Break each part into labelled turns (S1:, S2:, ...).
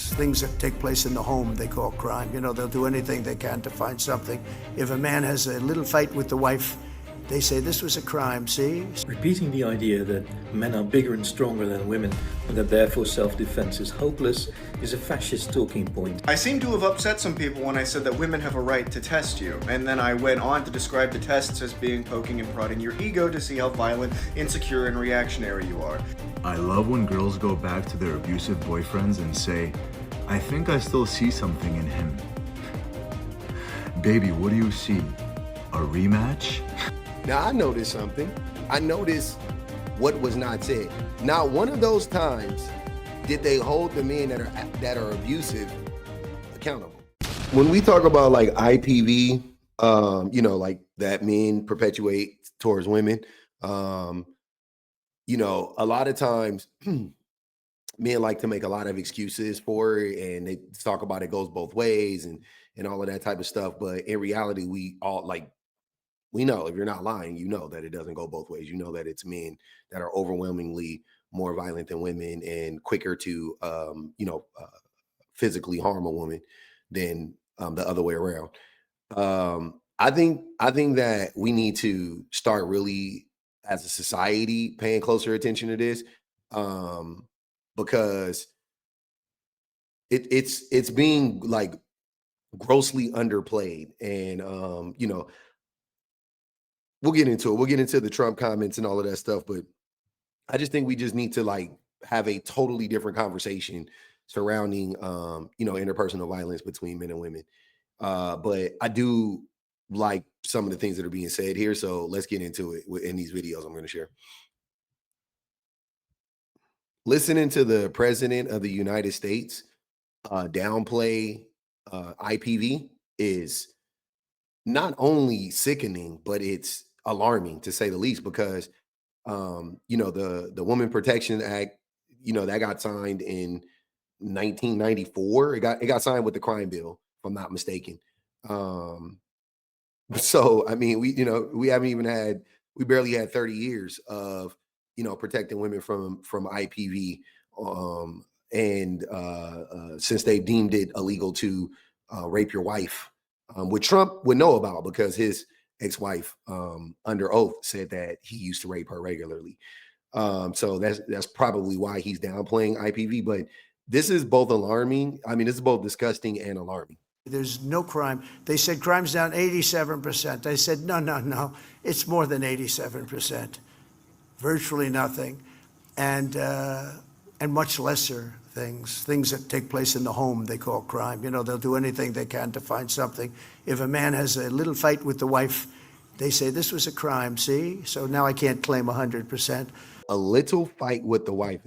S1: things that take place in the home they call crime. You know, they'll do anything they can to find something. If a man has a little fight with the wife, they say this was a crime, see?
S2: Repeating the idea that men are bigger and stronger than women and that therefore self-defense is hopeless is a fascist talking point.
S3: I seem to have upset some people when I said that women have a right to test you, and then I went on to describe the tests as being poking and prodding your ego to see how violent, insecure, and reactionary you are.
S4: I love when girls go back to their abusive boyfriends and say, I think I still see something in him. Baby, what do you see? A rematch?
S5: Now, I noticed something. I noticed what was not said. Not one of those times did they hold the men that are abusive accountable. When we talk about like IPV, you know, like that men perpetuate towards women, you know, a lot of times men like to make a lot of excuses for it, and they talk about it goes both ways and all of that type of stuff. But in reality, we all like, we know if you're not lying, you know that it doesn't go both ways. You know that it's men that are overwhelmingly more violent than women and quicker to, you know, physically harm a woman than the other way around. I think that we need to start really, as a society, paying closer attention to this, because it's being like grossly underplayed, and you know. We'll get into it. We'll get into the Trump comments and all of that stuff, but I just think we just need to like have a totally different conversation surrounding, you know, interpersonal violence between men and women. But I do like some of the things that are being said here, so let's get into it in these videos I'm going to share. Listening to the president of the United States downplay IPV is not only sickening, but it's alarming, to say the least, because you know, the Women Protection Act, you know, that got signed in 1994. It got signed with the crime bill, if I'm not mistaken. So I mean, we barely had 30 years of, you know, protecting women from IPV, and since they deemed it illegal to rape your wife, which Trump would know about because his ex-wife, under oath, said that he used to rape her regularly. So that's probably why he's downplaying IPV. But this is both alarming. I mean, this is both disgusting and alarming.
S1: There's no crime. They said crime's down 87%. I said, no, it's more than 87%. Virtually nothing. And much lesser things that take place in the home they call crime. You know, they'll do anything they can to find something. If a man has a little fight with the wife, they say this was a crime, see? So now I can't claim 100%.
S5: A little fight with the wife.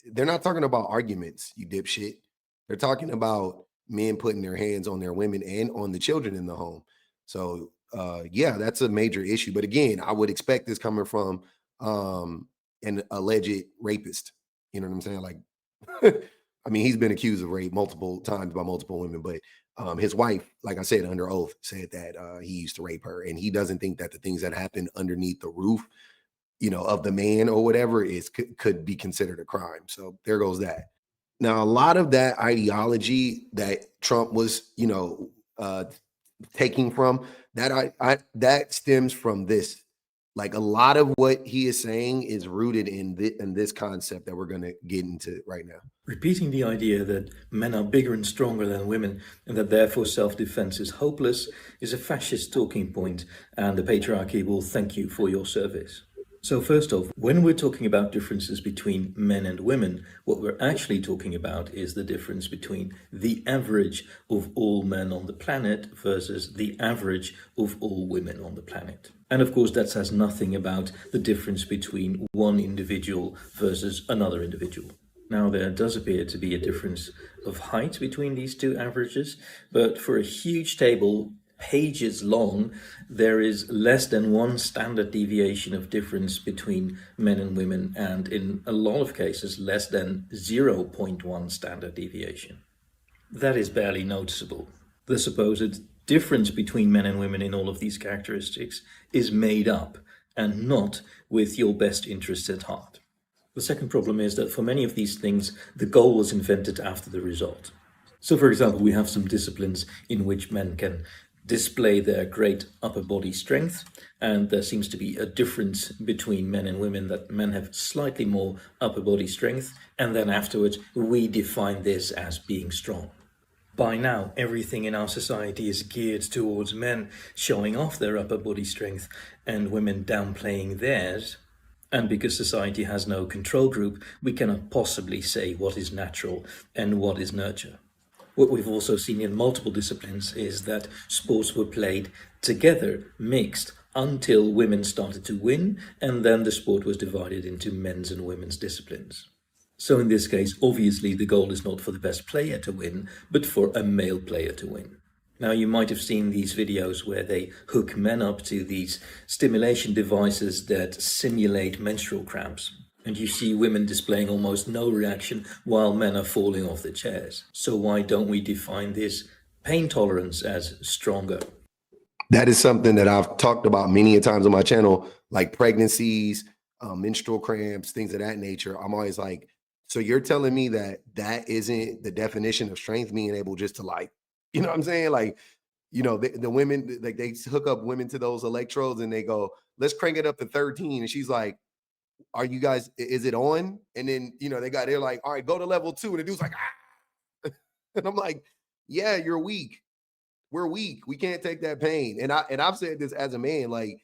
S5: They're not talking about arguments, you dipshit. They're talking about men putting their hands on their women and on the children in the home. So yeah, that's a major issue. But again, I would expect this coming from an alleged rapist. You know what I'm saying? Like, I mean, he's been accused of rape multiple times by multiple women, but his wife, like I said, under oath, said that he used to rape her, and he doesn't think that the things that happen underneath the roof, you know, of the man or whatever could be considered a crime. So there goes that. Now, a lot of that ideology that Trump was, you know, taking from that stems from this. Like, a lot of what he is saying is rooted in this concept that we're going to get into right now.
S2: Repeating the idea that men are bigger and stronger than women and that therefore self-defense is hopeless is a fascist talking point, and the patriarchy will thank you for your service. So first off, when we're talking about differences between men and women, what we're actually talking about is the difference between the average of all men on the planet versus the average of all women on the planet. And of course, that says nothing about the difference between one individual versus another individual. Now, there does appear to be a difference of height between these two averages, but for a huge table, pages long, there is less than one standard deviation of difference between men and women, and in a lot of cases, less than 0.1 standard deviation. That is barely noticeable. The supposed difference between men and women in all of these characteristics is made up and not with your best interests at heart. The second problem is that for many of these things, the goal was invented after the result. So, for example, we have some disciplines in which men can display their great upper body strength, and there seems to be a difference between men and women, that men have slightly more upper body strength, and then afterwards we define this as being strong. By now, everything in our society is geared towards men showing off their upper body strength and women downplaying theirs. And because society has no control group, we cannot possibly say what is natural and what is nurture. What we've also seen in multiple disciplines is that sports were played together, mixed, until women started to win, and then the sport was divided into men's and women's disciplines. So in this case, obviously the goal is not for the best player to win, but for a male player to win. Now, you might have seen these videos where they hook men up to these stimulation devices that simulate menstrual cramps. And you see women displaying almost no reaction while men are falling off the chairs. So why don't we define this pain tolerance as stronger?
S5: That is something that I've talked about many a times on my channel, like pregnancies, menstrual cramps, things of that nature. I'm always like, so you're telling me that that isn't the definition of strength, being able just to, like, you know what I'm saying? Like, you know, the women, like, they hook up women to those electrodes and they go, let's crank it up to 13. And she's like, are you guys, is it on? And then, you know, they're like, all right, go to level 2. And the dude's like, ah. And I'm like, yeah, you're weak. We're weak. We can't take that pain. And I've said this as a man, like,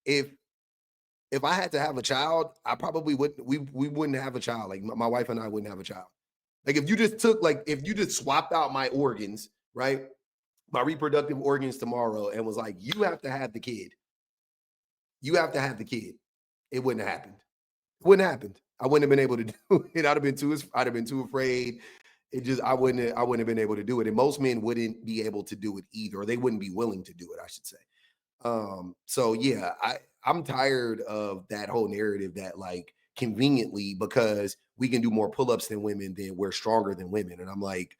S5: if I had to have a child, I probably wouldn't, we wouldn't have a child. Like, my wife and I wouldn't have a child. Like, if you just took, like, if you just swapped out my organs, right? My reproductive organs tomorrow, and was like, you have to have the kid. You have to have the kid. It wouldn't have happened. It wouldn't have happened. I wouldn't have been able to do it. I'd have been too afraid. I wouldn't have been able to do it. And most men wouldn't be able to do it either, or they wouldn't be willing to do it, I should say. So yeah, I'm tired of that whole narrative that, like, conveniently, because we can do more pull-ups than women, then we're stronger than women. And I'm like,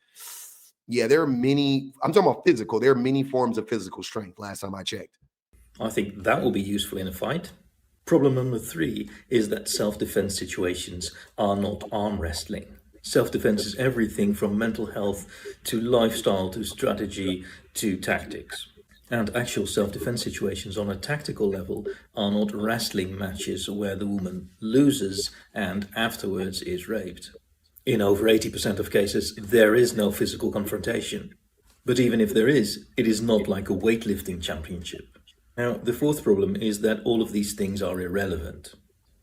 S5: yeah, there are many, I'm talking about physical, there are many forms of physical strength, last time I checked.
S2: I think that will be useful in a fight. Problem number 3 is that self-defense situations are not arm wrestling. Self-defense is everything from mental health to lifestyle to strategy to tactics. And actual self-defense situations on a tactical level are not wrestling matches where the woman loses and afterwards is raped. In over 80% of cases, there is no physical confrontation. But even if there is, it is not like a weightlifting championship. Now, the fourth problem is that all of these things are irrelevant.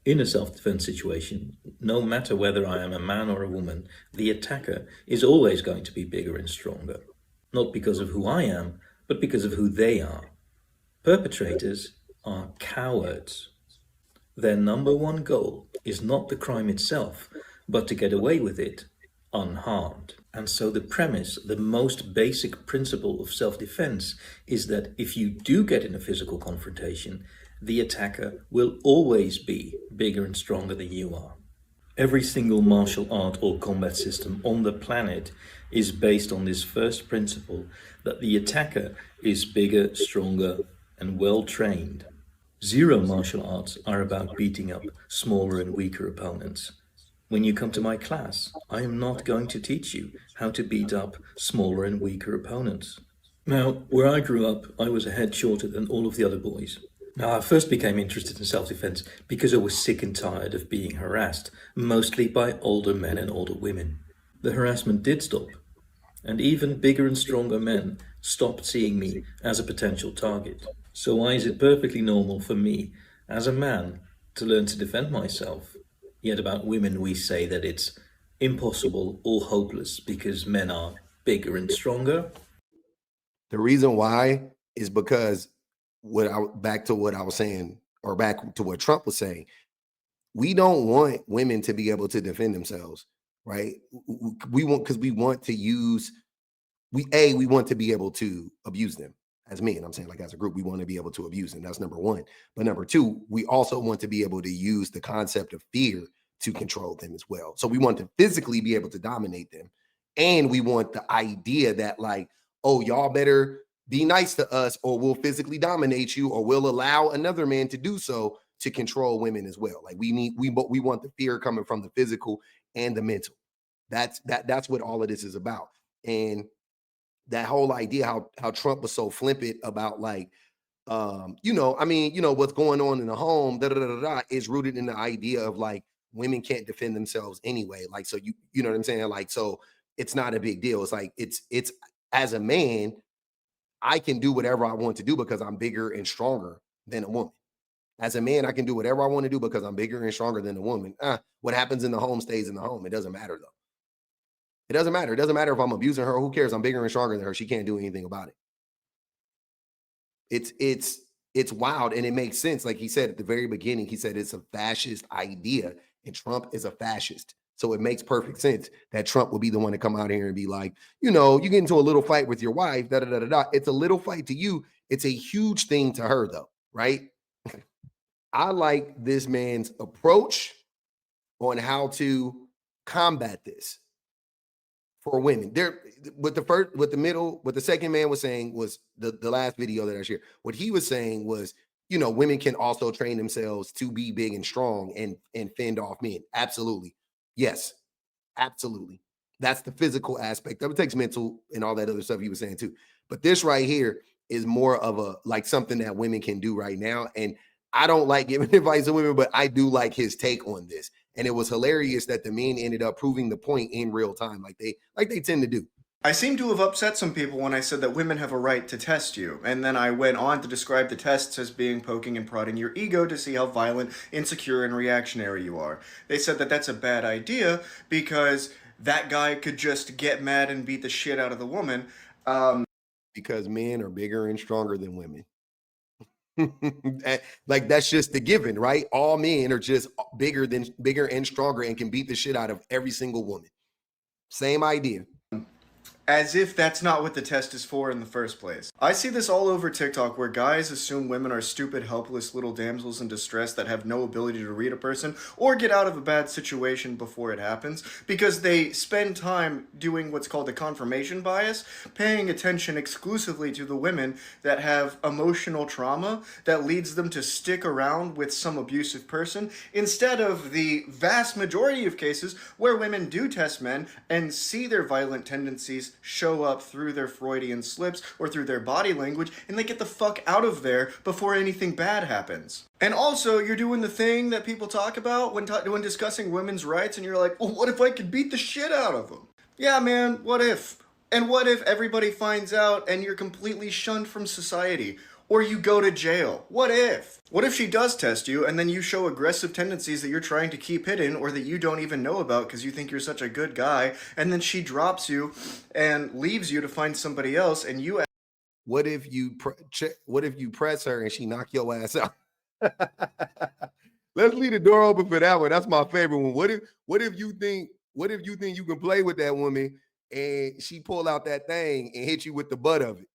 S2: In a self-defense situation, no matter whether I am a man or a woman, the attacker is always going to be bigger and stronger. Not because of who I am, but because of who they are. Perpetrators are cowards. Their number one goal is not the crime itself, but to get away with it unharmed. And so the premise, the most basic principle of self-defense, is that if you do get in a physical confrontation, the attacker will always be bigger and stronger than you are. Every single martial art or combat system on the planet is based on this first principle, that the attacker is bigger, stronger, and well-trained. Zero martial arts are about beating up smaller and weaker opponents. When you come to my class, I am not going to teach you how to beat up smaller and weaker opponents. Now, where I grew up, I was a head shorter than all of the other boys. Now, I first became interested in self-defense because I was sick and tired of being harassed, mostly by older men and older women. The harassment did stop, and even bigger and stronger men stopped seeing me as a potential target. So why is it perfectly normal for me, as a man, to learn to defend myself? Yet about women we say that it's impossible or hopeless because men are bigger and stronger?
S5: The reason why is because back to what I was saying, or back to what Trump was saying, we don't want women to be able to defend themselves, right? We want to use, we want to be able to abuse them as men. I'm saying, like, as a group, we want to be able to abuse them. That's number one. But number two, we also want to be able to use the concept of fear to control them as well. So we want to physically be able to dominate them. And we want the idea that, like, oh, y'all better be nice to us or we'll physically dominate you, or we'll allow another man to do so to control women as well. Like we want the fear coming from the physical and the mental. That's what all of this is about. And that whole idea how Trump was so flippant about like what's going on in the home is rooted in the idea of like women can't defend themselves anyway. Like, so you know what I'm saying? Like, so it's not a big deal. It's like it's as a man, I can do whatever I want to do because I'm bigger and stronger than a woman. As a man, I can do whatever I want to do because I'm bigger and stronger than a woman. What happens in the home stays in the home. It doesn't matter though. It doesn't matter. It doesn't matter if I'm abusing her. Who cares? I'm bigger and stronger than her. She can't do anything about it. It's wild, and it makes sense. Like he said at the very beginning, he said it's a fascist idea, and Trump is a fascist. So it makes perfect sense that Trump will be the one to come out here and be like, you get into a little fight with your wife, da da da da da. It's a little fight to you. It's a huge thing to her, though, right? I like this man's approach on how to combat this for women. There, what the second man was saying was the last video that I shared. What he was saying was, women can also train themselves to be big and strong and fend off men. Absolutely. Yes, absolutely. That's the physical aspect. That takes mental and all that other stuff he was saying too. But this right here is more of a like something that women can do right now. And I don't like giving advice to women, but I do like his take on this. And it was hilarious that the men ended up proving the point in real time, like they tend to do.
S3: I seem to have upset some people when I said that women have a right to test you, and then I went on to describe the tests as being poking and prodding your ego to see how violent, insecure, and reactionary you are. They said that that's a bad idea because that guy could just get mad and beat the shit out of the woman.
S5: Because men are bigger and stronger than women. Like that's just the given, right? All men are just bigger and stronger and can beat the shit out of every single woman. Same idea.
S3: As if that's not what the test is for in the first place. I see this all over TikTok where guys assume women are stupid, helpless little damsels in distress that have no ability to read a person or get out of a bad situation before it happens because they spend time doing what's called the confirmation bias, paying attention exclusively to the women that have emotional trauma that leads them to stick around with some abusive person instead of the vast majority of cases where women do test men and see their violent tendencies show up through their Freudian slips or through their body language, and they get the fuck out of there before anything bad happens. And also, you're doing the thing that people talk about when discussing women's rights, and you're like, well, what if I could beat the shit out of them? Yeah, man, what if? And what if everybody finds out and you're completely shunned from society? Or you go to jail? What if? What if she does test you and then you show aggressive tendencies that you're trying to keep hidden or that you don't even know about because you think you're such a good guy, and then she drops you and leaves you to find somebody else, and you...
S5: What if you press her and she knock your ass out? Let's leave the door open for that one. That's my favorite one. What if you think you can play with that woman and she pull out that thing and hit you with the butt of it?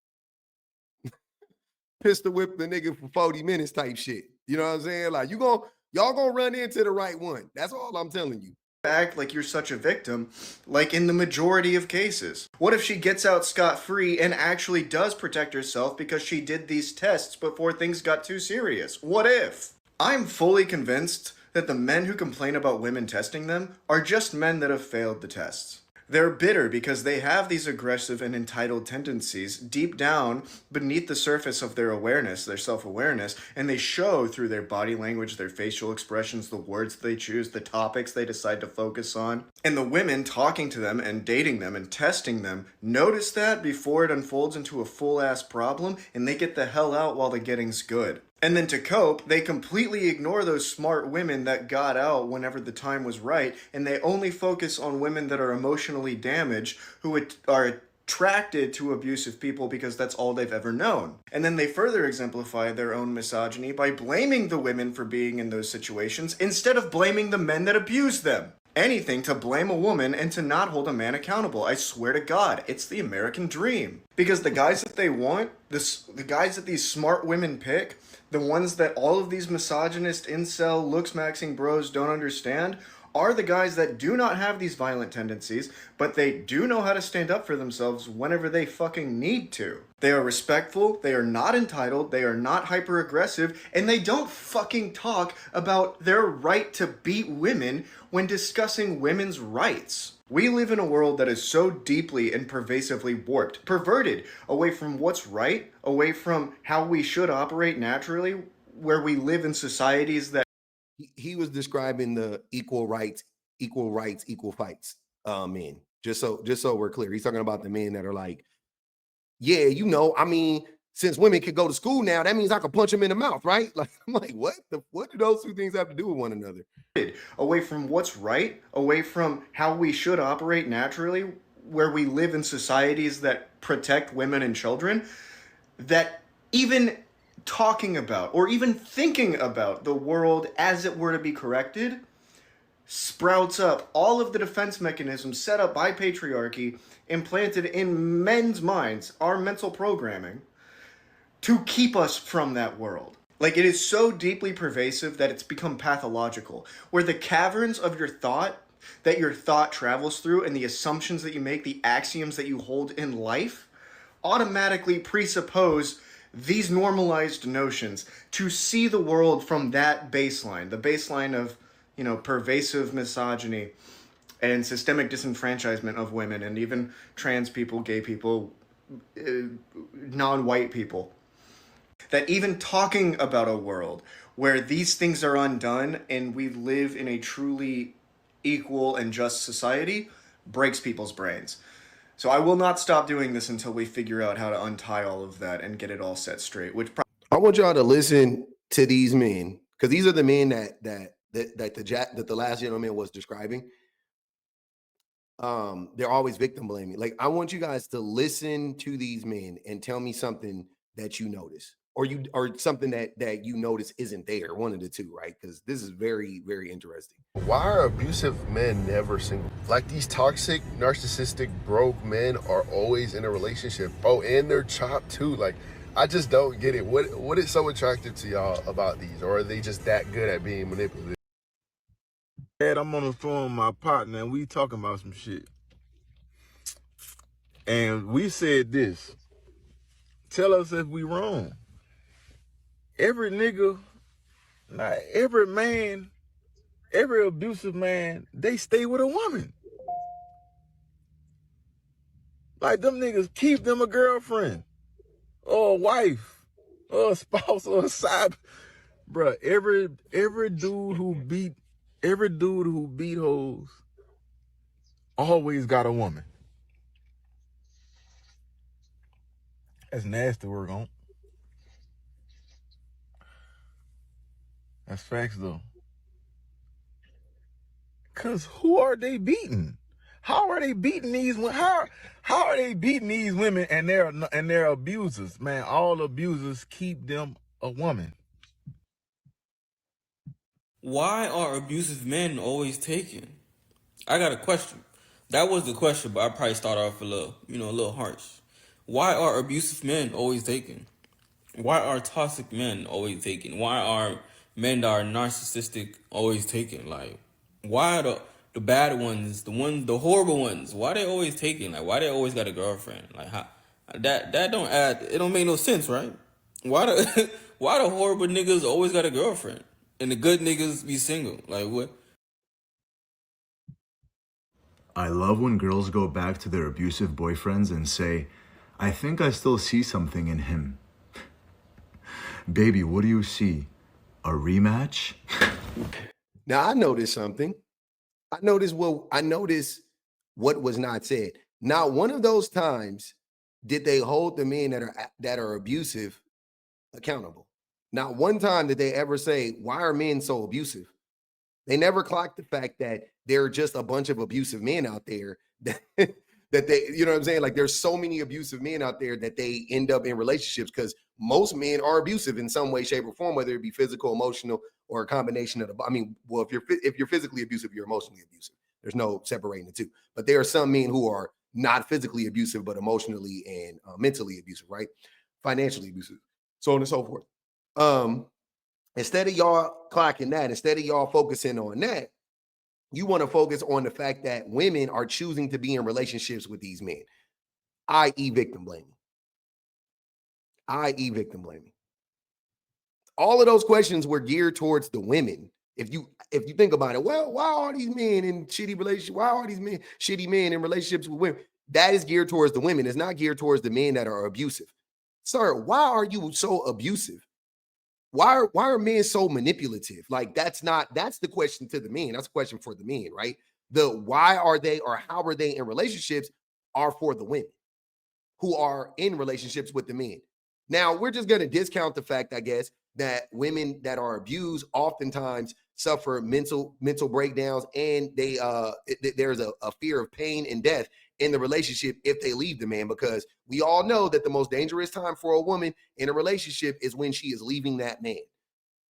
S5: Pistol whip the nigga for 40 minutes type shit. You know what I'm saying? Like y'all gonna run into the right one. That's all I'm telling you.
S3: Act like you're such a victim, like in the majority of cases. What if she gets out scot-free and actually does protect herself because she did these tests before things got too serious? What if? I'm fully convinced that the men who complain about women testing them are just men that have failed the tests. They're bitter because they have these aggressive and entitled tendencies deep down beneath the surface of their awareness, their self-awareness, and they show through their body language, their facial expressions, the words they choose, the topics they decide to focus on. And the women talking to them and dating them and testing them notice that before it unfolds into a full-ass problem, and they get the hell out while the getting's good. And then to cope, they completely ignore those smart women that got out whenever the time was right, and they only focus on women that are emotionally damaged, who are attracted to abusive people because that's all they've ever known. And then they further exemplify their own misogyny by blaming the women for being in those situations instead of blaming the men that abuse them. Anything to blame a woman and to not hold a man accountable. I swear to God, it's the American dream. Because the guys that they want, the guys that these smart women pick, the ones that all of these misogynist incel looks-maxing bros don't understand, are the guys that do not have these violent tendencies, but they do know how to stand up for themselves whenever they fucking need to. They are respectful, they are not entitled, they are not hyper aggressive, and they don't fucking talk about their right to beat women when discussing women's rights. We live in a world that is so deeply and pervasively warped, perverted, away from what's right, away from how we should operate naturally, where we live in societies that
S5: He was describing the equal rights, equal fights men. Just so we're clear, he's talking about the men that are like, yeah, you know, I mean, since women can go to school now, that means I can punch them in the mouth, right? Like, I'm like, what do those two things have to do with one another?
S3: away from what's right, away from how we should operate naturally, where we live in societies that protect women and children, that even talking about or even thinking about the world as it were to be corrected sprouts up all of the defense mechanisms set up by patriarchy, implanted in men's minds, our mental programming, to keep us from that world. Like, it is so deeply pervasive that it's become pathological, where the caverns of your thought that your thought travels through and the assumptions that you make, the axioms that you hold in life, automatically presuppose these normalized notions to see the world from that baseline, the baseline of, you know, pervasive misogyny and systemic disenfranchisement of women and even trans people, gay people, non-white people. That even talking about a world where these things are undone and we live in a truly equal and just society breaks people's brains. So I will not stop doing this until we figure out how to untie all of that and get it all set straight, which
S5: I want y'all to listen to these men, because these are the men that the last gentleman was describing. They're always victim blaming. Like, I want you guys to listen to these men and tell me something that you notice, or something that you notice isn't there. One of the two, right? Because this is very, very interesting.
S6: Why are abusive men never single? Like, these toxic, narcissistic, broke men are always in a relationship. Oh, and they're chopped too. Like, I just don't get it. What is so attractive to y'all about these? Or are they just that good at being manipulative?
S7: Dad, I'm on the phone with my partner and we talking about some shit. And we said this. Tell us if we wrong. Every nigga, not every man, every abusive man, they stay with a woman. Like, them niggas keep them a girlfriend or a wife or a spouse or a side. Bruh, every dude who beat hoes always got a woman. That's nasty work on. That's facts though. Cause who are they beating? How are they beating these women? How are they beating these women and they're abusers? Man, all abusers keep them a woman.
S8: Why are abusive men always taken? I got a question. That was the question, but I probably start off a little harsh. Why are abusive men always taken? Why are toxic men always taken? Why are men that are narcissistic always taken? Like, why are the bad ones, the horrible ones, why they always taken? Like, why they always got a girlfriend? Like, how that don't add, it don't make no sense, right? Why the why the horrible niggas always got a girlfriend and the good niggas be single? Like, what?
S4: I love when girls go back to their abusive boyfriends and say, I think I still see something in him. Baby, what do you see? A rematch?
S5: Now, I noticed something. I noticed what was not said. Not one of those times did they hold the men that are abusive accountable. Not one time did they ever say, why are men so abusive? They never clocked the fact that there are just a bunch of abusive men out there that they, you know what I'm saying? Like, there's so many abusive men out there that they end up in relationships, because most men are abusive in some way, shape, or form, whether it be physical, emotional, or a combination of the. I mean, well, if you're physically abusive, you're emotionally abusive. There's no separating the two. But there are some men who are not physically abusive, but emotionally and mentally abusive, right? Financially abusive, so on and so forth. Instead of y'all clocking that, instead of y'all focusing on that, You want to focus on the fact that women are choosing to be in relationships with these men, i.e. victim blaming, i.e. victim blaming. All of those questions were geared towards the women. If you think about it, well, why are these men in shitty relationships? Why are these men shitty men in relationships with women? That is geared towards the women. It's not geared towards the men that are abusive. Sir, why are you so abusive? Why are men so manipulative? Like that's the question to the men. That's a question for the men, right? The why are they or how are they in relationships are for the women who are in relationships with the men. Now, we're just going to discount the fact, I guess, that women that are abused oftentimes suffer mental breakdowns, and there's a fear of pain and death in the relationship if they leave the man, because we all know that the most dangerous time for a woman in a relationship is when she is leaving that man.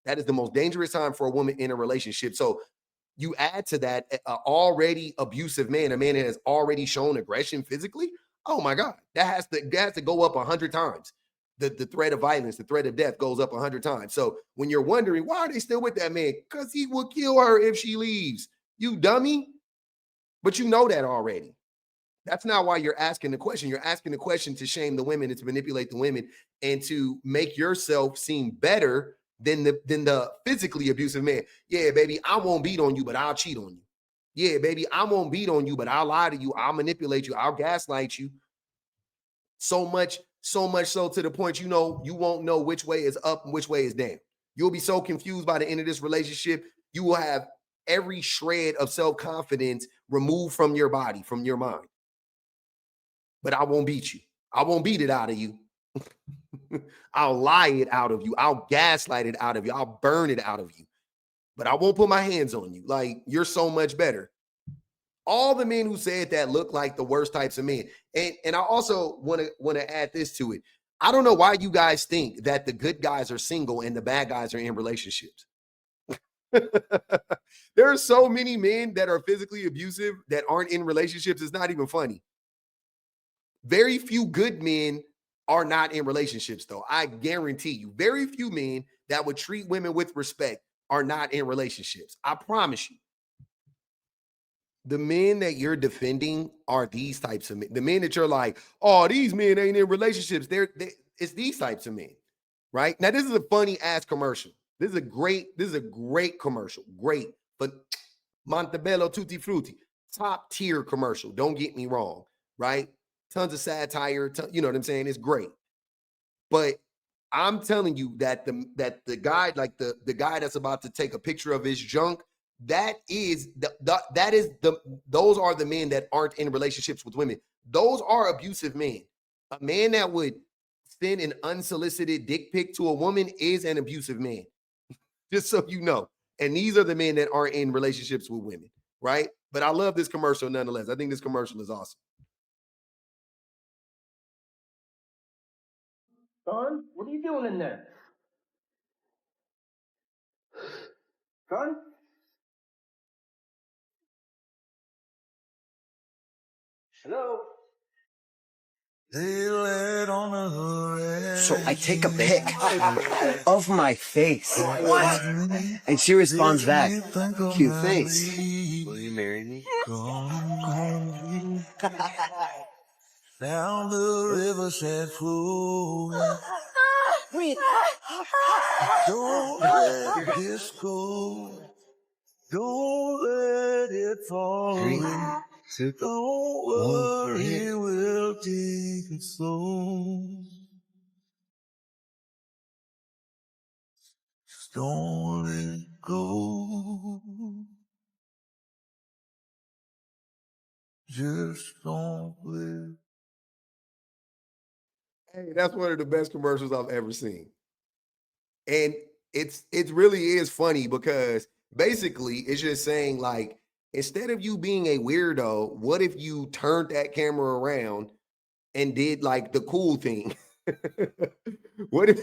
S5: That is the most dangerous time for a woman in a relationship. So you add to that an already abusive man, a man that has already shown aggression physically. Oh my God, that has to go up 100 times. The threat of violence, the threat of death goes up 100 times. So when you're wondering why are they still with that man, because he will kill her if she leaves. You dummy. But you know that already. That's not why you're asking the question. You're asking the question to shame the women and to manipulate the women and to make yourself seem better than the physically abusive man. Yeah, baby, I won't beat on you, but I'll cheat on you. Yeah, baby, I won't beat on you, but I'll lie to you. I'll manipulate you. I'll gaslight you. So much so to the point, you won't know which way is up and which way is down. You'll be so confused by the end of this relationship. You will have every shred of self-confidence removed from your body, from your mind. But I won't beat you. I won't beat it out of you. I'll lie it out of you. I'll gaslight it out of you. I'll burn it out of you. But I won't put my hands on you. Like, you're so much better. All the men who said that look like the worst types of men. And I also want to add this to it. I don't know why you guys think that the good guys are single and the bad guys are in relationships. There are so many men that are physically abusive that aren't in relationships. It's not even funny. Very few good men are not in relationships, though. I guarantee you, very few men that would treat women with respect are not in relationships. I promise you. The men that you're defending are these types of men. The men that you're like, oh, these men ain't in relationships. It's these types of men, right? Now, this is a funny ass commercial. This is a great commercial. Great, but Montebello Tutti Frutti, top tier commercial. Don't get me wrong, right? Tons of satire. You know what I'm saying? It's great. But I'm telling you that the guy, like the guy that's about to take a picture of his junk, those are the men that aren't in relationships with women. Those are abusive men. A man that would send an unsolicited dick pic to a woman is an abusive man. Just so you know. And these are the men that aren't in relationships with women, right? But I love this commercial nonetheless. I think this commercial is awesome.
S9: Son, what are you doing in there? Son? Hello?
S10: So I take a pic of my face. What? And she responds back, cute face. Will you marry me?
S11: Down the riverside flowing. Don't let this go. Don't let it fall.
S10: 3, 2,
S11: Don't
S10: 1,
S11: worry,
S10: hit.
S11: we'll take it slow. Just don't let it go. Just don't let.
S5: Hey, that's one of the best commercials I've ever seen. And it really is funny because basically it's just saying, like, instead of you being a weirdo, what if you turned that camera around and did like the cool thing? What if,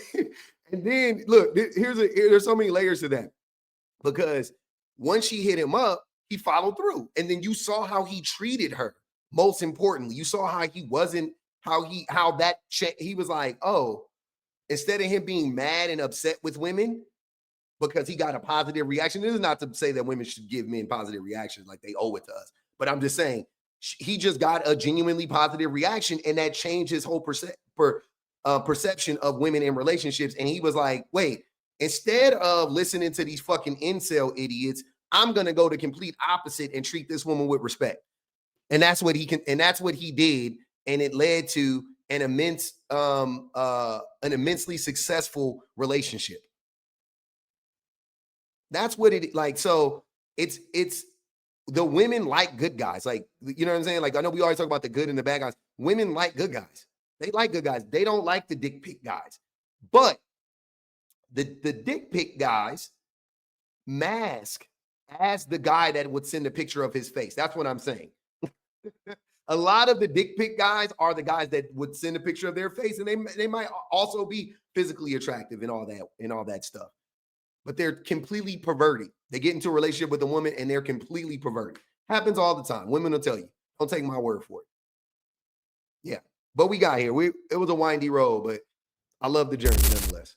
S5: and then look, there's so many layers to that, because once she hit him up, he followed through. And then you saw how he treated her. Most importantly, you saw how he wasn't, he was like, oh, instead of him being mad and upset with women, because he got a positive reaction. This is not to say that women should give men positive reactions like they owe it to us, but I'm just saying he just got a genuinely positive reaction, and that changed his whole perception of women in relationships. And he was like, wait, instead of listening to these fucking incel idiots, I'm gonna go the complete opposite and treat this woman with respect. And that's what he did, and it led to an immensely successful relationship. That's what it like. So it's the women like good guys. Like, you know what I'm saying? Like, I know we always talk about the good and the bad guys. Women like good guys. They like good guys. They don't like the dick pic guys. But the dick pic guys mask as the guy that would send a picture of his face. That's what I'm saying. A lot of the dick pic guys are the guys that would send a picture of their face, and they might also be physically attractive and all that stuff. But they're completely perverted. They get into a relationship with a woman and they're completely perverted. Happens all the time. Women will tell you. Don't take my word for it. Yeah. But we got here. It was a windy road, but I love the journey nonetheless.